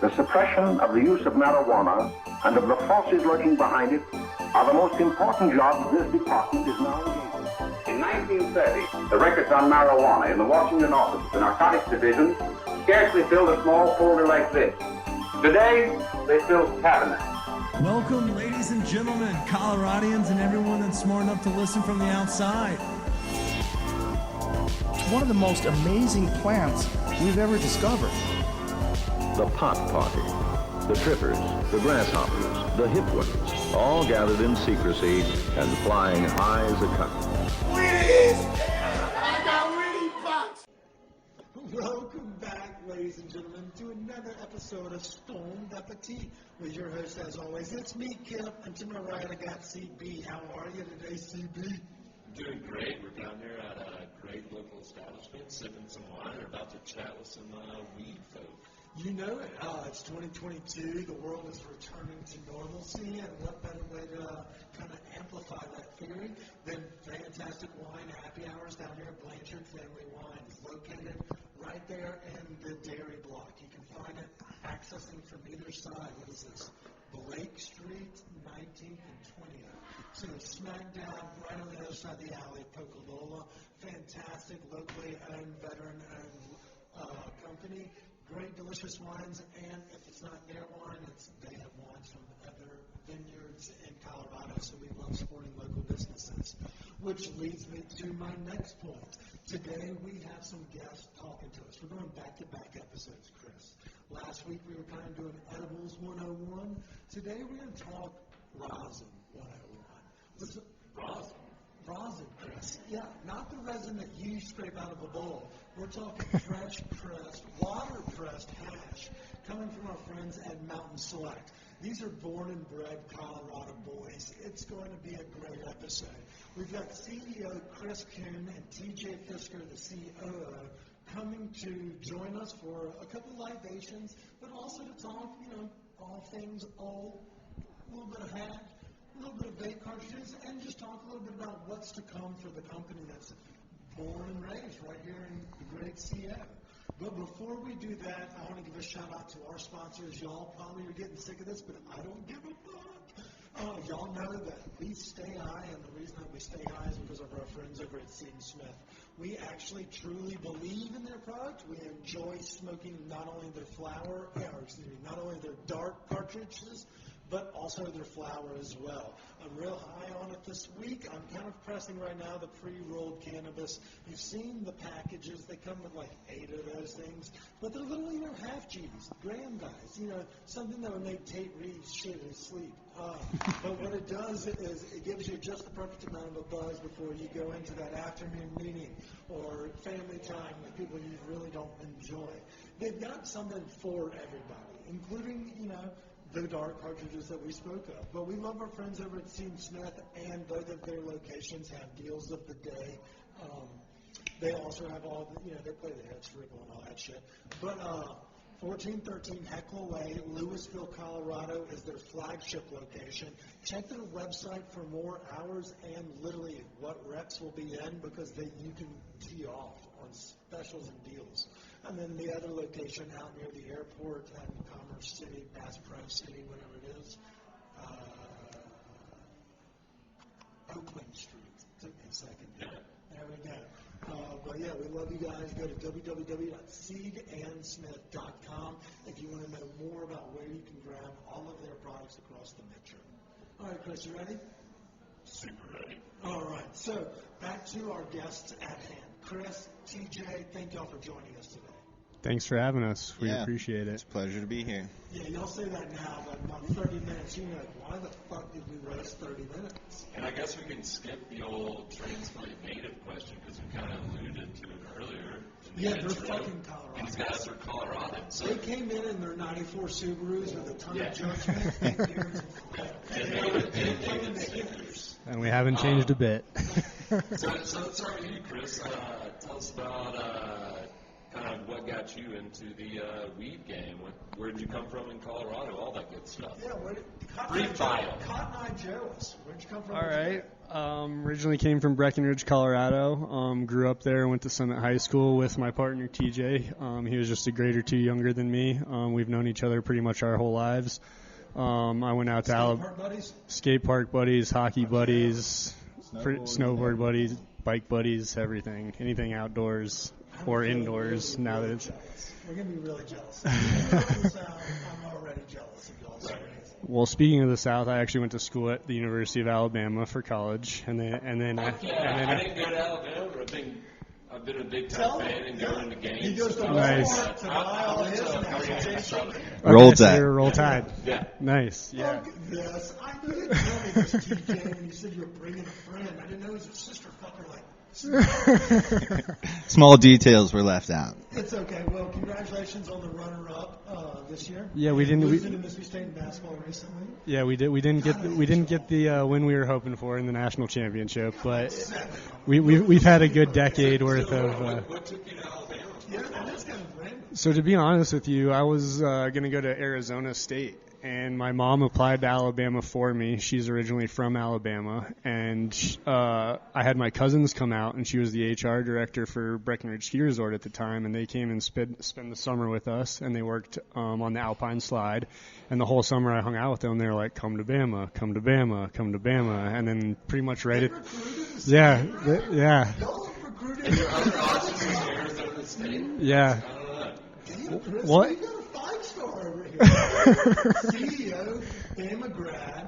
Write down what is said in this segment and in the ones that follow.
the suppression of the use of marijuana and of the forces lurking behind it are the most important jobs this department is now engaged in. In 1930, the records on marijuana in the Washington office of the Narcotics Division scarcely filled a small folder like this. Today, they fill cabinets. Welcome, ladies and gentlemen, Coloradians and everyone that's smart enough to listen from the outside. One of the most amazing plants we've ever discovered. The pot party, the trippers, the grasshoppers, the hip ones, all gathered in secrecy and flying high as a kite. I got weed pots! Welcome back, ladies and gentlemen, to another episode of Stoned Appetit with your host, as always. It's me, Kip, and to my right, I got CB. How are you today, CB? Doing great. We're down here at a great local establishment, sipping some wine. We're about to chat with some weed folk. You know it. It's 2022. The world is returning to normalcy, and what better way to kind of amplify that theory than fantastic wine happy hours down here at Blanchard Family Wines, located right there in the dairy block. You can find it accessing from either side. What is this? Blake Street, 19th and 20th. So smack down right on the other side of the alley, Pocalola. Fantastic, locally owned, veteran-owned company. Great, delicious wines, and if it's not their wine, they have wines from other vineyards in Colorado, so we love supporting local businesses. Which leads me to my next point. Today we have some guests talking to us. We're going back-to-back episodes, Chris. Last week we were kind of doing Edibles 101. Today we're going to talk Rosin 101. What's it? Rosin? Rosin, Chris. Yeah, not the resin that you scrape out of a bowl. We're talking fresh-pressed, water-pressed hash coming from our friends at Mountain Select. These are born and bred Colorado boys. It's going to be a great episode. We've got CEO Chris Kuhn and TJ Fisker, the COO, coming to join us for a couple libations, but also to talk, all things old, a little bit of hash, a little bit of vape cartridges, and just talk a little bit about what's to come for the company that's born and raised right here in the great CO. But before we do that, I want to give a shout out to our sponsors. Y'all probably are getting sick of this, but I don't give a fuck. Y'all know that we stay high, and the reason that we stay high is because of our friends over at Seed Smith. We actually truly believe in their product. We enjoy smoking not only not only their dark cartridges, but also their flower as well. I'm real high on it this week. I'm kind of pressing right now the pre-rolled cannabis. You've seen the packages. They come with like 8 of those things, but they're little, half G's, gram guys, something that would make Tate Reeves shit in his sleep. But what it does is it gives you just the perfect amount of a buzz before you go into that afternoon meeting or family time with people you really don't enjoy. They've got something for everybody, including, the dark cartridges that we spoke of. But we love our friends over at Seed Smith, and both of their locations have deals of the day. They also have all the, they play the head scribble and all that shit. But 1413 Heckle Way, Louisville, Colorado is their flagship location. Check their website for more hours and literally what reps will be in, because you can tee off on specials and deals. And then the other location out near the airport in Commerce City, Bass Pro City, whatever it is, Oakland Street. Took me a second. There we go. But yeah, we love you guys. Go to www.seedandsmith.com if you want to know more about where you can grab all of their products across the metro. All right, Chris, you ready? Super ready. All right, so back to our guests at hand. Chris, TJ, thank y'all for joining us today. Thanks for having us. We appreciate it. It's a pleasure to be here. Yeah, y'all say that now, but about 30 minutes, you're like, why the fuck did we roast 30 minutes? And I guess we can skip the old transplant native question because we kind of alluded to it earlier. They're fucking Colorado. These guys are Colorado. So they came in their 94 Subarus with a ton of judgment. And we haven't changed a bit. So let's start with you, Chris. Tell us about kind of what got you into the weed game. Where did you come from in Colorado? All that good stuff. Yeah, Brief bio. Cotton Eye Joe's. Where'd you come from? All right. Originally came from Breckenridge, Colorado. Grew up there, went to Summit High School with my partner, TJ. He was just a grade or two younger than me. We've known each other pretty much our whole lives. I went out to skate park buddies, hockey buddies, snowboard buddies, bike buddies, everything. Anything outdoors or indoors now that it's... We're going to be really jealous. I'm already jealous of y'all's stories. Well, speaking of the South, I actually went to school at the University of Alabama for college, and then I didn't go to Alabama, but I've been a big time fan and going to games. He goes to Nice. to buy all his national Roll Tide. Roll Tide. Yeah. Nice. Yeah. Yes. You didn't tell me this, TJ, when you said you were bringing a friend. I didn't know he was a sister fucker like Small details were left out. It's okay. Well, congratulations on the runner-up this year. Yeah, we didn't. Losing to Mississippi State in basketball recently. Yeah, we did. We didn't get the win we were hoping for in the national championship, but we've had a good decade worth of. What took you to Alabama? Yeah, that's kind of random. So to be honest with you, I was going to go to Arizona State. And my mom applied to Alabama for me. She's originally from Alabama. And I had my cousins come out, and she was the HR director for Breckenridge Ski Resort at the time. And they came and spend the summer with us, and they worked on the Alpine Slide. And the whole summer I hung out with them. They were like, come to Bama, come to Bama, come to Bama. And then pretty much right at... Yeah. Y'all recruited... And your other option was Arizona State? Yeah. What? You got a 5-star over here. CEO, Bama grad,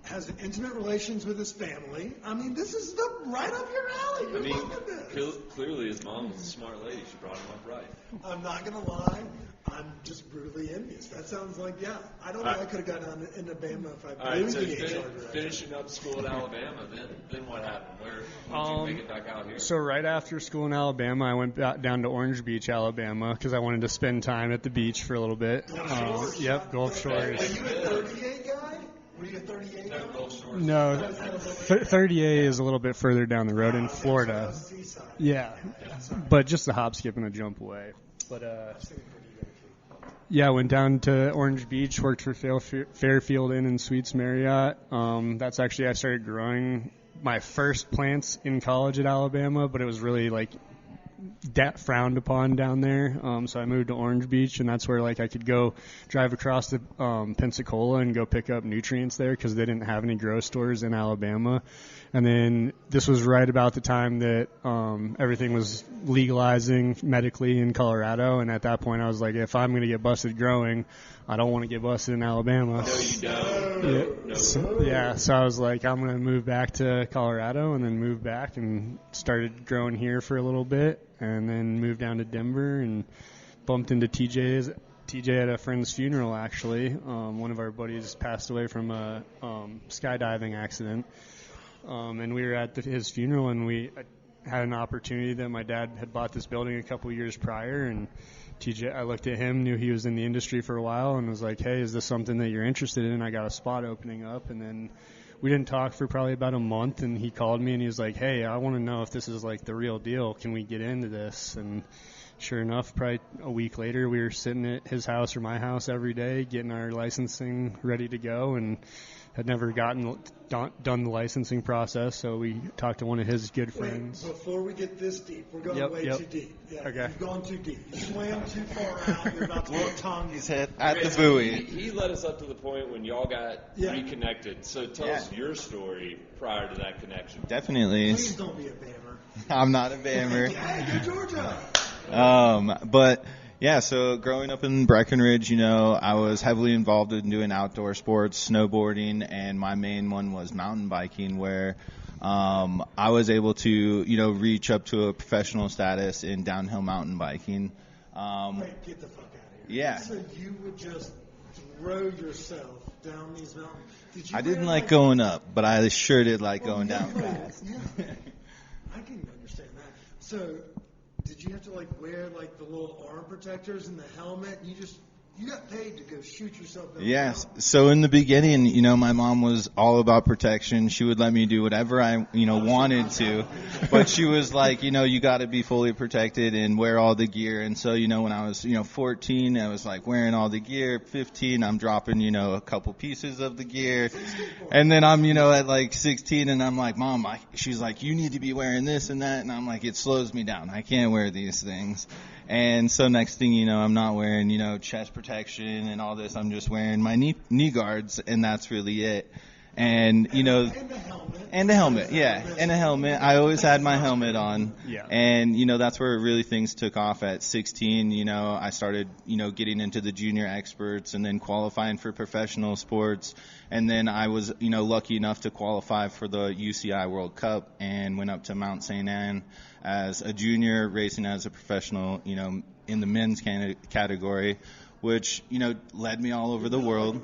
has intimate relations with his family. I mean, this is right up your alley. You're loving this. Clearly his mom was a smart lady. She brought him up right. I'm not going to lie. I'm just brutally envious. That sounds like, yeah. I don't think I could have gotten into Bama if I All right, so the HR director. finishing up school at Alabama, then what happened? Where did you make it back out here? So right after school in Alabama, I went down to Orange Beach, Alabama, because I wanted to spend time at the beach for a little bit. Yep, Gulf Shores. Are you a 38 guy? Were you a 38 guy? No, Gulf Shores. No, 38 is a little bit further down the road in Florida. Yeah, but just a hop, skip, and a jump away. But yeah, I went down to Orange Beach, worked for Fairfield Inn and Suites Marriott. That's actually, I started growing my first plants in college at Alabama, but it was really like frowned upon down there. So I moved to Orange Beach, and that's where like I could go drive across to Pensacola and go pick up nutrients there because they didn't have any grow stores in Alabama. And then this was right about the time that everything was legalizing medically in Colorado. And at that point, I was like, if I'm going to get busted growing, I don't want to get busted in Alabama. No, you don't. No. So I was like, I'm going to move back to Colorado, and then move back and started growing here for a little bit, and then moved down to Denver and bumped into TJ at a friend's funeral, actually. One of our buddies passed away from a skydiving accident. And we were at his funeral, and we had an opportunity that my dad had bought this building a couple years prior, and TJ, I looked at him, knew he was in the industry for a while, and was like, hey, is this something that you're interested in? I got a spot opening up. And then we didn't talk for probably about a month, and he called me, and he was like, hey, I want to know if this is like the real deal. Can we get into this? And sure enough, probably a week later, we were sitting at his house or my house every day getting our licensing ready to go, and had never done the licensing process, so we talked to one of his good friends. Before we get this deep, we're going way too deep. Yeah, okay. You've gone too deep. You swam too far out. You're about to get tongue. He's hit at the buoy. He led us up to the point when y'all got reconnected. So tell us your story prior to that connection. Definitely. Please don't be a Bammer. I'm not a Bammer. Hey, go Georgia! But yeah, so growing up in Breckenridge, I was heavily involved in doing outdoor sports, snowboarding, and my main one was mountain biking, where I was able to, reach up to a professional status in downhill mountain biking. Wait, get the fuck out of here. Yeah. So you would just throw yourself down these mountains? I didn't like going up, but I sure did like going down fast. Yeah. I can understand that. So did you have to wear the little arm protectors and the helmet? You just You got paid to go shoot yourself. Yes. So in the beginning, you know, my mom was all about protection. She would let me do whatever I, you know, wanted to, but she was like, you know, you got to be fully protected and wear all the gear. And so, you know, when I was, you know, 14, I was like wearing all the gear. 15, I'm dropping, you know, a couple pieces of the gear. And then I'm, you know, at like 16 and I'm like, Mom, she's like, you need to be wearing this and that. And I'm like, it slows me down. I can't wear these things. And so next thing you know, I'm not wearing, you know, chest protection and all this. I'm just wearing my knee guards, and that's really it. And, you know, and a helmet, yeah, and a helmet. I always had my helmet on. Yeah. And, you know, that's where really things took off at 16. You know, I started, you know, getting into the junior experts and then qualifying for professional sports. And then I was, you know, lucky enough to qualify for the UCI World Cup and went up to Mount St. Anne as a junior, racing as a professional, you know, in the men's category, which, you know, led me all over the world.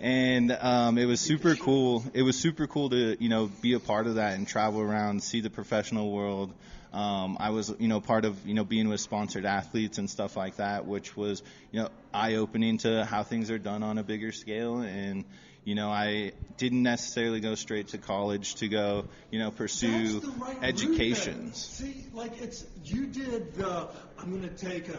And it was super cool. It was super cool to, you know, be a part of that and travel around, see the professional world. I was, you know, part of, you know, being with sponsored athletes and stuff like that, which was, you know, eye-opening to how things are done on a bigger scale. And, you know, I didn't necessarily go straight to college to go, you know, pursue education. See, like you did I'm going to take a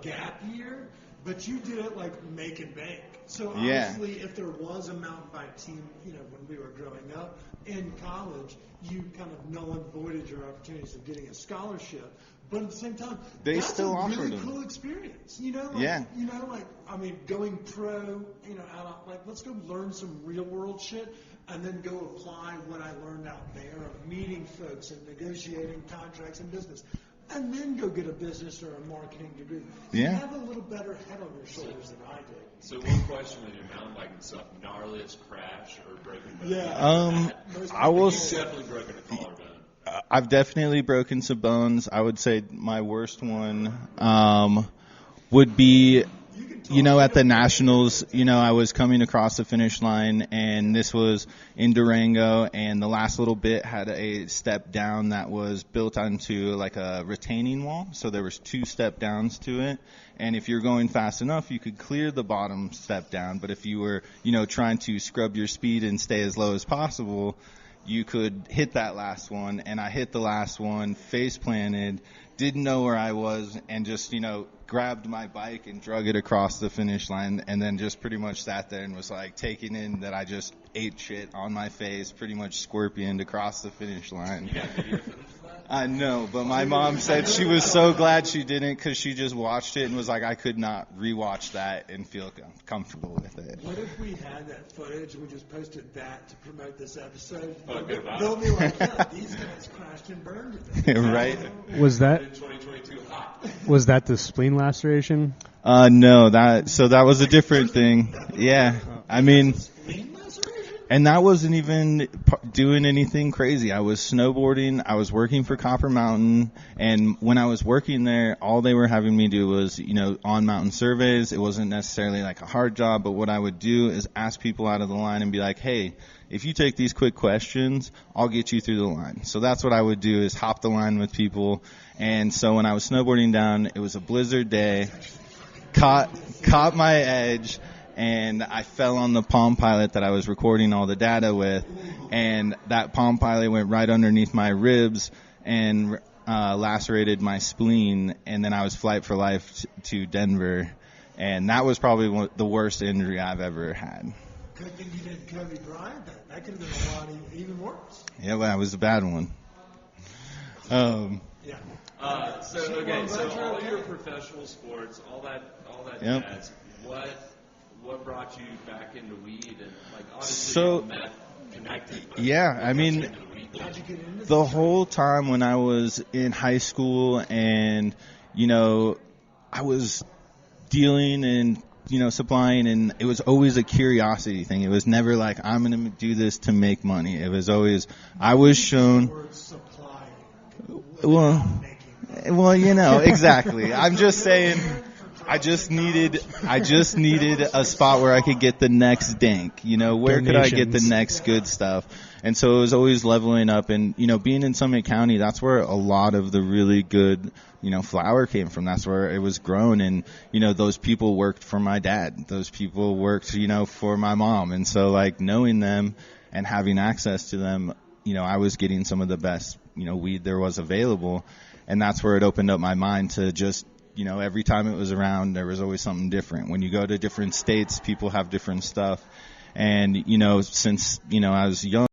gap year, but you did it like make and bank. So obviously, if there was a mountain bike team, you know, when we were growing up in college, you kind of null and voided your opportunities of getting a scholarship. But at the same time, they that's still a offered really them. cool experience. You know, like, yeah. You know, like I mean, going pro. You know, out like let's go learn some real world shit, and then go apply what I learned out there of meeting folks and negotiating contracts and business. And then go get a business or a marketing degree. Yeah. You have a little better head on your shoulders than I did. So one question with your mountain biking stuff, gnarliest crash or broken bone? Yeah. I will You've definitely broken a collarbone. I've definitely broken some bones. I would say my worst one would be, you know, at the Nationals, you know, I was coming across the finish line, and this was in Durango, and the last little bit had a step down that was built onto like a retaining wall. So there was 2 step downs to it. And if you're going fast enough, you could clear the bottom step down. But if you were, you know, trying to scrub your speed and stay as low as possible, you could hit that last one. And I hit the last one, face planted, didn't know where I was, and just, you know, grabbed my bike and drug it across the finish line, and then just pretty much sat there and was like taking in that I just ate shit on my face, pretty much scorpioned across the finish line. I know, but my mom said she was so glad she didn't, because she just watched it and was like, I could not rewatch that and feel comfortable with it. What if we had that footage and we just posted that to promote this episode? Okay, They'll be like, yeah, these guys crashed and burned it. Right? Was that In 2022, hot. was that the spleen laceration? No, that was a different thing. Yeah. I mean, and that wasn't even doing anything crazy. I was snowboarding. I was working for Copper Mountain. And when I was working there, all they were having me do was, you know, on mountain surveys. It wasn't necessarily like a hard job, but what I would do is ask people out of the line and be like, hey, if you take these quick questions, I'll get you through the line. So that's what I would do, is hop the line with people. And so when I was snowboarding down, it was a blizzard day, caught my edge, and I fell on the Palm Pilot that I was recording all the data with, and that Palm Pilot went right underneath my ribs and lacerated my spleen, and then I was flight for life to Denver, and that was probably the worst injury I've ever had. Good thing you didn't Kobe Bryant that. That could have been a lot even worse. Yeah, well, that was a bad one. Yeah. So all your professional sports, all that Yep. jazz, what brought you back into weed? And like obviously So, meth connected. But yeah, I mean, How'd you get into the whole time when I was in high school and, you know, I was dealing and, you know, supplying, and it was always a curiosity thing. It was never like, I'm going to do this to make money. It was always, I was shown, well, you know, exactly. I'm just saying, I just needed a spot where I could get the next dink. Where could I get the next good stuff? And so it was always leveling up. And being in Summit County, that's where a lot of the really good flower came from. That's where it was grown. And those people worked for my dad. Those people worked for my mom. And so like knowing them and having access to them, I was getting some of the best weed there was available. And that's where it opened up my mind to just every time it was around, there was always something different. When you go to different states, people have different stuff. And, since, I was young,